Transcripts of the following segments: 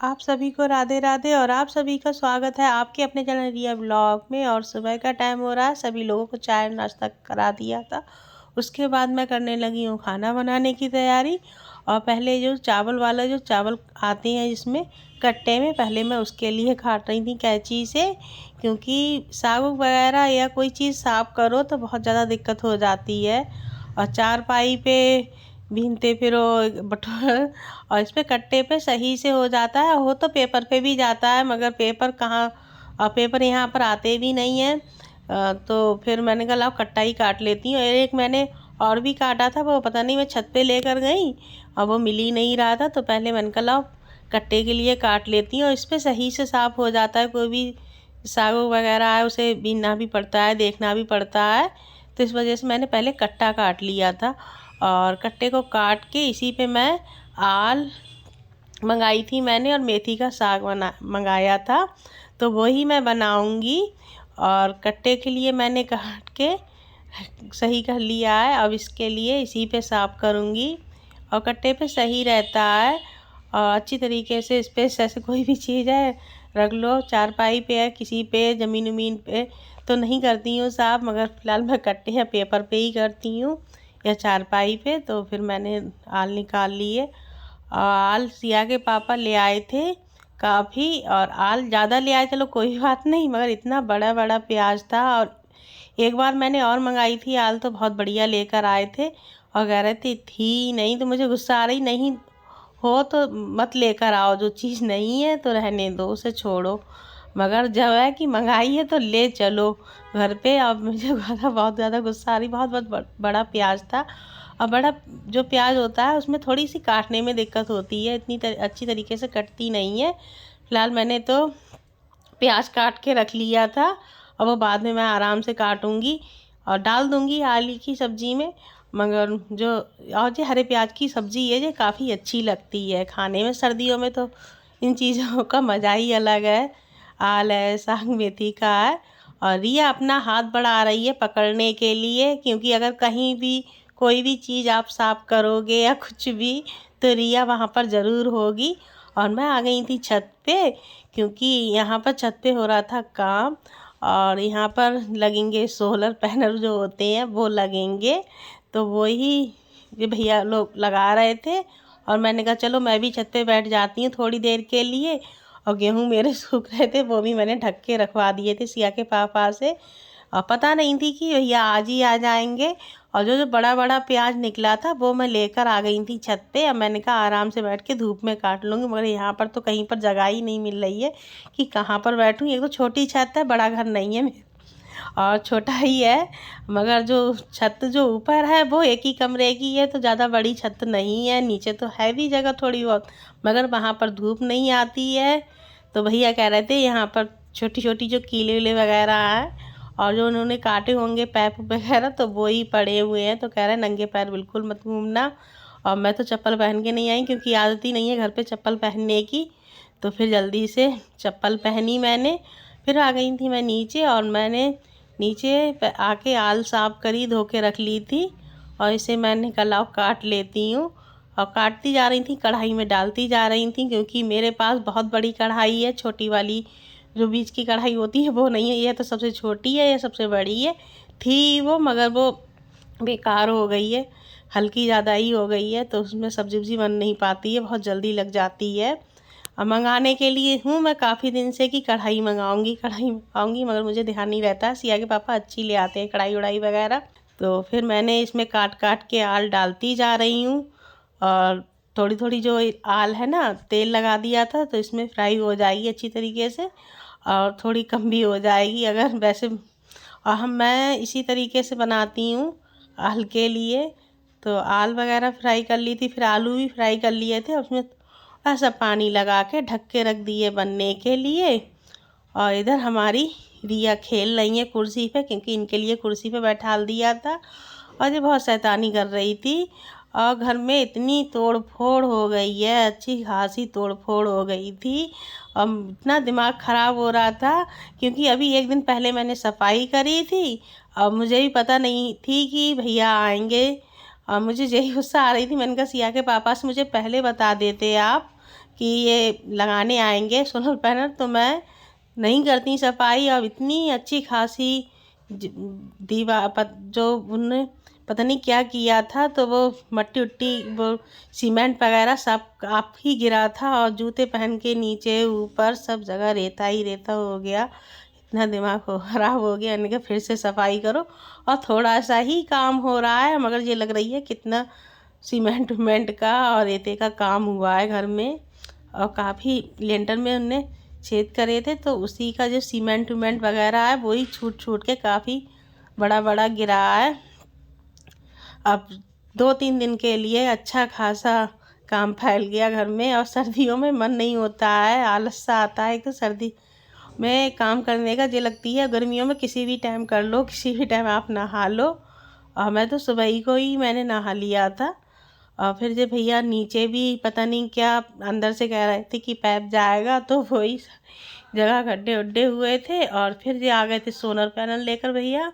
आप सभी को राधे राधे और आप सभी का स्वागत है आपके अपने चैनल रिया ब्लॉग में। और सुबह का टाइम हो रहा है, सभी लोगों को चाय नाश्ता करा दिया था। उसके बाद मैं करने लगी हूँ खाना बनाने की तैयारी। और पहले जो चावल आते हैं जिसमें कट्टे में, पहले मैं उसके लिए काट रही थी कैंची से, क्योंकि साग वगैरह या कोई चीज़ साफ करो तो बहुत ज़्यादा दिक्कत हो जाती है। और चारपाई पे भीनते फिरो बटोर, और इस पे कट्टे पे सही से हो जाता है। हो तो पेपर पे भी जाता है, मगर पेपर कहाँ, पेपर यहाँ पर आते भी नहीं हैं। तो फिर मैंने कहा लाओ कट्टा ही काट लेती हूँ। और एक मैंने और भी काटा था, वो पता नहीं मैं छत पे लेकर गई और वो मिल ही नहीं रहा था। तो पहले मैंने कहा लाओ कट्टे के लिए काट लेती हूँ, और इस पर सही से साफ़ हो जाता है। कोई भी साग वगैरह है उसे बीनना भी पड़ता है, देखना भी पड़ता है। तो इस वजह से मैंने पहले कट्टा काट लिया था। और कट्टे को काट के इसी पे मैं आल मंगाई थी मैंने, और मेथी का साग मंगाया था, तो वही मैं बनाऊंगी। और कट्टे के लिए मैंने काट के सही कर लिया है। अब इसके लिए इसी पे साफ करूंगी, और कट्टे पे सही रहता है। और अच्छी तरीके से इस पे जैसे कोई भी चीज़ है रख लो, चारपाई पे है, किसी पे ज़मीन उमीन पे तो नहीं करती हूँ साफ, मगर फ़िलहाल मैं कट्टे या पेपर पे ही करती हूँ या चारपाई पे। तो फिर मैंने आल निकाल लिए। आल सिया के पापा ले आए थे काफ़ी, और आल ज़्यादा ले आए, चलो कोई बात नहीं, मगर इतना बड़ा बड़ा प्याज था। और एक बार मैंने और मंगाई थी आल, तो बहुत बढ़िया लेकर आए थे, और कह रहे थे थी नहीं। तो मुझे गुस्सा आ रही, नहीं हो तो मत लेकर आओ, जो चीज़ नहीं है तो रहने दो, उसे छोड़ो। मगर जब है कि मंगाई है तो ले चलो घर पे। अब मुझे बहुत ज़्यादा गुस्सा आ रही, बहुत बहुत बड़ा प्याज था। और बड़ा जो प्याज होता है उसमें थोड़ी सी काटने में दिक्कत होती है, इतनी अच्छी तरीके से कटती नहीं है। फिलहाल मैंने तो प्याज काट के रख लिया था, और वो बाद में मैं आराम से काटूंगी और डाल दूंगी आलू की सब्ज़ी में। मगर जो और जो हरे प्याज की सब्ज़ी है, ये काफ़ी अच्छी लगती है खाने में। सर्दियों में तो इन चीज़ों का मज़ा ही अलग है। आल है, साग मेथी का है। और रिया अपना हाथ बढ़ा रही है पकड़ने के लिए, क्योंकि अगर कहीं भी कोई भी चीज़ आप साफ करोगे या कुछ भी, तो रिया वहाँ पर ज़रूर होगी। और मैं आ गई थी छत पे, क्योंकि यहाँ पर छत पे हो रहा था काम, और यहाँ पर लगेंगे सोलर पैनल जो होते हैं वो लगेंगे। तो वही ये भैया लोग लगा रहे थे, और मैंने कहा चलो मैं भी छत पे बैठ जाती हूँ थोड़ी देर के लिए। और गेहूँ मेरे सूख रहे थे, वो भी मैंने ढक के रखवा दिए थे सिया के पापा से। और पता नहीं थी कि भैया आज ही आ जाएंगे। और जो जो बड़ा बड़ा प्याज निकला था वो मैं लेकर आ गई थी छत पे। अब मैंने कहा आराम से बैठ के धूप में काट लूँगी, मगर यहाँ पर तो कहीं पर जगह ही नहीं मिल रही है कि कहाँ पर बैठूँ। एक तो छोटी छत है, बड़ा घर नहीं है और छोटा ही है। मगर जो छत जो ऊपर है वो एक ही कमरे की है, तो ज़्यादा बड़ी छत नहीं है। नीचे तो है भी जगह थोड़ी बहुत, मगर वहाँ पर धूप नहीं आती है। तो भैया कह रहे थे यहाँ पर छोटी छोटी जो कीले वीले वगैरह हैं, और जो उन्होंने काटे होंगे पैप वगैरह, तो वो ही पड़े हुए हैं। तो कह रहे हैं नंगे पैर बिल्कुल मत घूमना। और मैं तो चप्पल पहन के नहीं आई, क्योंकि आदत ही नहीं है घर पे चप्पल पहनने की। तो फिर जल्दी से चप्पल पहनी मैंने, फिर आ गई थी मैं नीचे। और मैंने नीचे आके आल साफ करी, धो के रख ली थी। और इसे मैंने कलाव काट लेती हूँ, और काटती जा रही थी, कढ़ाई में डालती जा रही थी, क्योंकि मेरे पास बहुत बड़ी कढ़ाई है। छोटी वाली जो बीच की कढ़ाई होती है वो नहीं है, ये तो सबसे छोटी है, ये सबसे बड़ी है। थी वो, मगर वो बेकार हो गई है, हल्की ज़्यादा ही हो गई है, तो उसमें सब्जी वब्जी बन नहीं पाती है, बहुत जल्दी लग जाती है। अब मंगाने के लिए हूँ मैं काफ़ी दिन से कि कढ़ाई मंगाऊंगी, मगर मुझे ध्यान नहीं रहता। सिया के पापा अच्छी ले आते हैं कढ़ाई उड़ाई वगैरह। तो फिर मैंने इसमें काट काट के आल डालती जा रही हूँ। और थोड़ी थोड़ी जो आल है ना, तेल लगा दिया था, तो इसमें फ्राई हो जाएगी अच्छी तरीके से, और थोड़ी कम भी हो जाएगी अगर वैसे। और मैं इसी तरीके से बनाती हूँ आल के लिए। तो आल वगैरह फ्राई कर ली थी, फिर आलू भी फ्राई कर लिए थे, उसमें ऐसा पानी लगा के ढक के रख दिए बनने के लिए। और इधर हमारी रिया खेल रही है कुर्सी पे, क्योंकि इनके लिए कुर्सी पे बैठा दिया था। और ये बहुत शैतानी कर रही थी, और घर में इतनी तोड़ फोड़ हो गई है, अच्छी खासी तोड़ फोड़ हो गई थी। और इतना दिमाग ख़राब हो रहा था, क्योंकि अभी एक दिन पहले मैंने सफाई करी थी, और मुझे भी पता नहीं थी कि भैया आएंगे। और मुझे यही गुस्सा आ रही थी, मैंने कहा सिया के पापा से मुझे पहले बता देते आप, कि ये लगाने आएंगे सोलर पैनल, तो मैं नहीं करती सफाई। और इतनी अच्छी खासी दीवार जो उनने पता नहीं क्या किया था, तो वो मट्टी उट्टी वो सीमेंट वगैरह सब काफ़ी गिरा था, और जूते पहन के नीचे ऊपर सब जगह रेता ही रेता हो गया। इतना दिमाग खराब हो गया, मैंने कहा फिर से सफाई करो। और थोड़ा सा ही काम हो रहा है, मगर ये लग रही है कितना सीमेंट उमेंट का और रेते का काम हुआ है घर में। और काफ़ी लेंटर में उनने छेद करे थे, तो उसी का जो सीमेंट उमेंट वगैरह है वही छूट छूट के काफ़ी बड़ा बड़ा गिरा है। अब 2-3 दिन के लिए अच्छा खासा काम फैल गया घर में। और सर्दियों में मन नहीं होता है, आलस सा आता है। तो सर्दी में काम करने का ये लगती है, गर्मियों में किसी भी टाइम कर लो, किसी भी टाइम आप नहा लो। और मैं तो सुबह ही को ही मैंने नहा लिया था। और फिर जो भैया नीचे भी पता नहीं क्या अंदर से कह रहे थे कि पैप जाएगा, तो वही जगह गड्ढे उड्ढे हुए थे। और फिर ये आ गए थे सोलर पैनल लेकर भैया,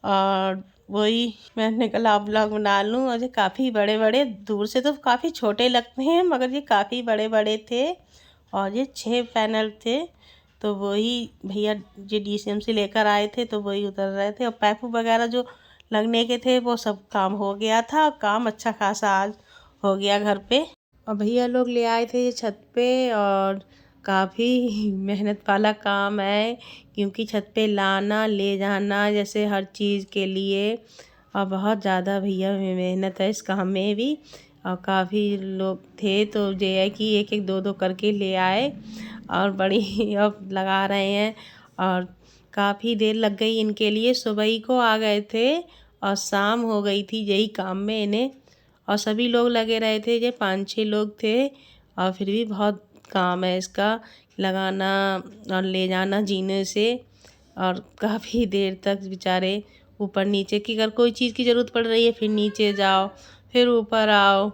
और वही मैंने कहा व्लॉग बना लूँ। और ये काफ़ी बड़े बड़े, दूर से तो काफ़ी छोटे लगते हैं, मगर ये काफ़ी बड़े बड़े थे। और ये 6 पैनल थे, तो वही भैया जो DCM से लेकर आए थे, तो वही उतर रहे थे। और पाइप वगैरह जो लगने के थे वो सब काम हो गया था। काम अच्छा खासा आज हो गया घर पे। और भैया लोग ले आए थे ये छत पे, और काफ़ी मेहनत वाला काम है, क्योंकि छत पे लाना ले जाना जैसे हर चीज़ के लिए, और बहुत ज़्यादा भैया में मेहनत है इस काम में भी। और काफ़ी लोग थे, तो ये है कि एक एक दो दो करके ले आए और बड़ी अब लगा रहे हैं। और काफ़ी देर लग गई इनके लिए, सुबह ही को आ गए थे और शाम हो गई थी यही काम में इन्हें। और सभी लोग लगे रहे थे, ये 5-6 लोग थे। और फिर भी बहुत काम है इसका, लगाना और ले जाना जीने से। और काफ़ी देर तक बेचारे ऊपर नीचे की, अगर कोई चीज़ की ज़रूरत पड़ रही है फिर नीचे जाओ, फिर ऊपर आओ।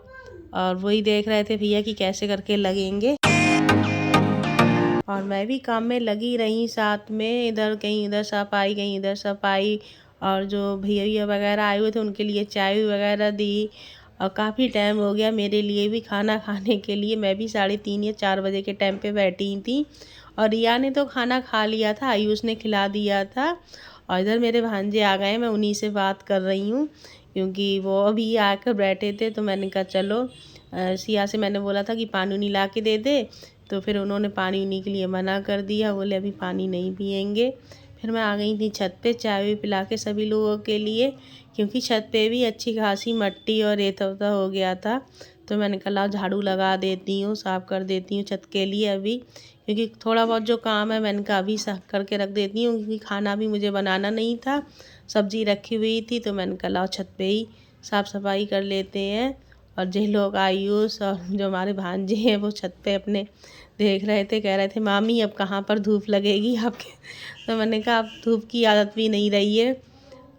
और वही देख रहे थे भैया कि कैसे करके लगेंगे। और मैं भी काम में लगी रही साथ में, इधर कहीं इधर सफाई कहीं इधर सफाई। और जो भैया वगैरह आए हुए थे उनके लिए चाय वगैरह दी। और काफ़ी टाइम हो गया मेरे लिए भी खाना खाने के लिए, मैं भी 3:30 या 4 बजे के टाइम पे बैठी थी। और रिया ने तो खाना खा लिया था, आयुष ने खिला दिया था। और इधर मेरे भांजे आ गए, मैं उन्हीं से बात कर रही हूँ, क्योंकि वो अभी आकर बैठे थे। तो मैंने कहा चलो, सिया से मैंने बोला था कि पानी उनी ला के दे दे, तो फिर उन्होंने पानी उनी के लिए मना कर दिया, बोले अभी पानी नहीं पियेंगे। फिर मैं आ गई थी छत पे चाय भी पिला के सभी लोगों के लिए, क्योंकि छत पे भी अच्छी खासी मट्टी और रेता वेता हो गया था। तो मैंने कहा झाड़ू लगा देती हूँ, साफ़ कर देती हूँ छत के लिए अभी, क्योंकि थोड़ा बहुत जो काम है मैंने कहा अभी साफ करके रख देती हूँ, क्योंकि खाना भी मुझे बनाना नहीं था, सब्जी रखी हुई थी। तो मैंने कहा छत पे ही साफ़ सफाई कर लेते हैं। और जो लोग आयुष और जो हमारे भांजे हैं वो छत पे अपने देख रहे थे, कह रहे थे मामी अब कहाँ पर धूप लगेगी आपके। तो मैंने कहा अब धूप की आदत भी नहीं रही है,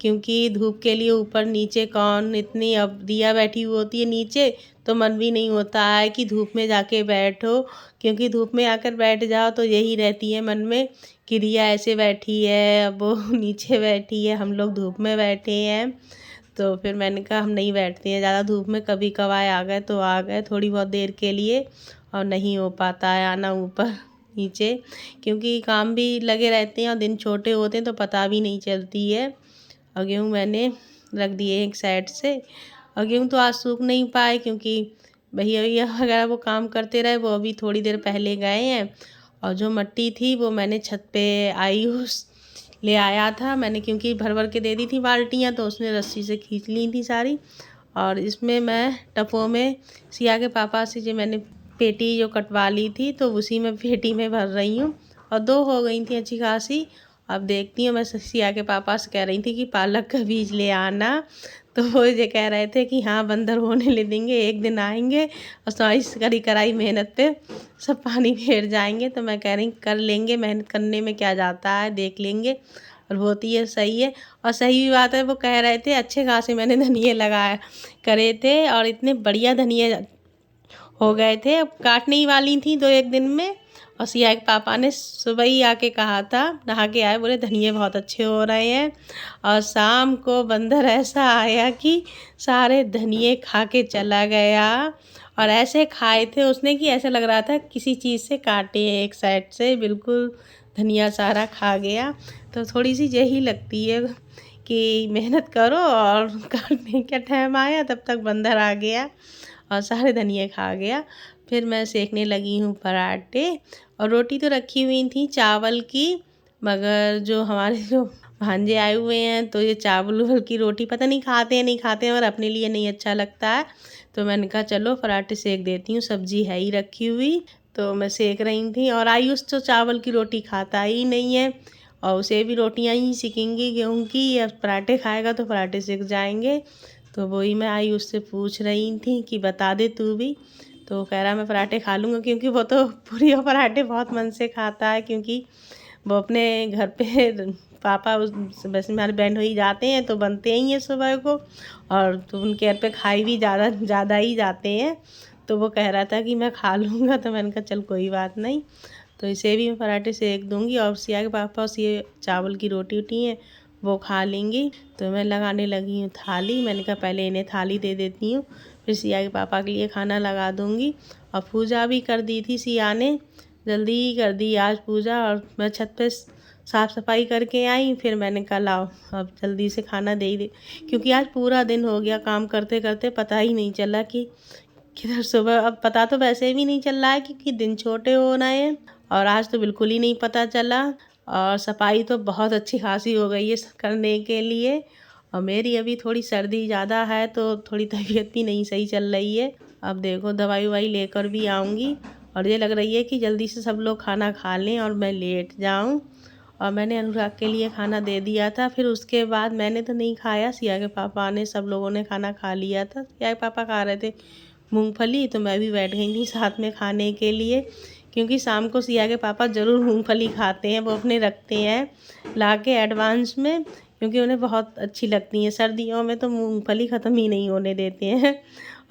क्योंकि धूप के लिए ऊपर नीचे कौन इतनी, अब दिया बैठी हुई होती है नीचे, तो मन भी नहीं होता है कि धूप में जाके बैठो। क्योंकि धूप में आकर बैठ जाओ तो यही रहती है मन में कि रिया ऐसे बैठी है, अब वो नीचे बैठी है, हम लोग धूप में बैठे हैं। तो फिर मैंने कहा हम नहीं बैठते हैं ज़्यादा धूप में, कभी कभार आ गए तो आ गए थोड़ी बहुत देर के लिए, और नहीं हो पाता है आना ऊपर नीचे, क्योंकि काम भी लगे रहते हैं और दिन छोटे होते हैं तो पता भी नहीं चलती है। और गेहूँ मैंने रख दिए एक साइड से। और गेहूँ तो आज सूख नहीं पाए, क्योंकि भैया वगैरह वो काम करते रहे, वो अभी थोड़ी देर पहले गए हैं। और जो मट्टी थी वो मैंने छत पे आयुष ले आया था मैंने, क्योंकि भर भर के दे दी थी बाल्टियाँ, तो उसने रस्सी से खींच ली थी सारी। और इसमें मैं टपों में सिया के पापा से जो मैंने पेटी जो कटवा ली थी, तो उसी में पेटी में भर रही हूँ। और 2 हो गई थी अच्छी खासी। अब देखती हूँ, मैं सिया के पापा से कह रही थी कि पालक का बीज ले आना, तो वो ये कह रहे थे कि हाँ बंदर होने ले देंगे, एक दिन आएंगे और सारी करी कराई मेहनत पे सब पानी फेर जाएंगे। तो मैं कह रही कर लेंगे, मेहनत करने में क्या जाता है, देख लेंगे। और होती है सही है, और सही भी बात है। वो कह रहे थे अच्छे खासे मैंने धनिए लगाए करे थे, और इतने बढ़िया धनिए हो गए थे, अब काटने ही वाली थी 2-1 दिन में। और सिया के पापा ने सुबह ही आके कहा था, नहा के आए, बोले धनिए बहुत अच्छे हो रहे हैं। और शाम को बंदर ऐसा आया कि सारे धनिए खा के चला गया। और ऐसे खाए थे उसने कि ऐसा लग रहा था किसी चीज़ से काटे एक साइड से, बिल्कुल धनिया सारा खा गया। तो थोड़ी सी यही लगती है कि मेहनत करो और काटने का टाइम आया तब तक बंदर आ गया और सारे धनिया खा गया। फिर मैं सेकने लगी हूँ पराठे और रोटी तो रखी हुई थी चावल की, मगर जो हमारे जो भांजे आए हुए हैं तो ये चावल उवल की रोटी पता नहीं खाते हैं और अपने लिए नहीं अच्छा लगता है। तो मैंने कहा चलो पराठे सेक देती हूँ, सब्जी है ही रखी हुई। तो मैं सेक रही थी और आयुष तो चावल की रोटी खाता ही नहीं है और उसे भी रोटियां ही सीखेंगी गेहूँ की, या पराठे खाएगा तो पराठे सीख जाएंगे। तो वही मैं आयुष से पूछ रही थी कि बता दे तू भी। तो कह रहा मैं पराठे खा लूँगा, क्योंकि वो तो पूरी और पराठे बहुत मन से खाता है, क्योंकि वो अपने घर पे पापा वैसे हमारे बहन हो ही जाते हैं तो बनते ही हैं सुबह को, और तो उनके घर पे खाई भी ज़्यादा ही जाते हैं। तो वो कह रहा था कि मैं खा लूँगा, तो मैंने कहा चल कोई बात नहीं। तो इसे भी मैं पराठे सेक दूँगी और सिया के पापा ये चावल की रोटी उठी है वो खा लेंगी। तो मैं लगाने लगी हूँ थाली। मैंने कहा पहले इन्हें थाली दे देती हूँ, फिर सिया के पापा के लिए खाना लगा दूँगी। और पूजा भी कर दी थी सिया ने, जल्दी ही कर दी आज पूजा। और मैं छत पे साफ़ सफाई करके आई, फिर मैंने कहा लाओ अब जल्दी से खाना दे ही दे, क्योंकि आज पूरा दिन हो गया काम करते करते, पता ही नहीं चला कि किधर सुबह। अब पता तो वैसे भी नहीं चल रहा है क्योंकि दिन छोटे हो रहे हैं, और आज तो बिल्कुल ही नहीं पता चला। और सफाई तो बहुत अच्छी खासी हो गई है करने के लिए। और मेरी अभी थोड़ी सर्दी ज़्यादा है तो थोड़ी तबीयत भी नहीं सही चल रही है। अब देखो दवाई ववाई लेकर भी आऊँगी, और ये लग रही है कि जल्दी से सब लोग खाना खा लें और मैं लेट जाऊँ। और मैंने अनुराग के लिए खाना दे दिया था, फिर उसके बाद मैंने तो नहीं खाया, सिया के पापा ने, सब लोगों ने खाना खा लिया था। सिया के पापा खा रहे थे मूंगफली, तो मैं भी बैठ गई थी साथ में खाने के लिए, क्योंकि शाम को सिया के पापा ज़रूर मूंगफली खाते हैं, वो अपने रखते हैं ला के एडवांस में, क्योंकि उन्हें बहुत अच्छी लगती हैं। सर्दियों में तो मूंगफली ख़त्म ही नहीं होने देते हैं।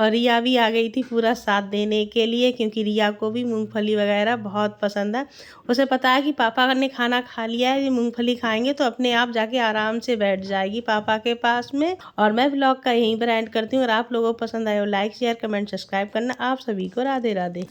और रिया भी आ गई थी पूरा साथ देने के लिए, क्योंकि रिया को भी मूंगफली वगैरह बहुत पसंद है। उसे पता है कि पापा ने खाना खा लिया है, ये मूंगफली खाएंगे तो अपने आप जाके आराम से बैठ जाएगी पापा के पास में। और मैं ब्लॉग का यहीं पर एंड करती हूँ। और आप लोगों को पसंद आए हो लाइक शेयर कमेंट सब्सक्राइब करना। आप सभी को राधे राधे।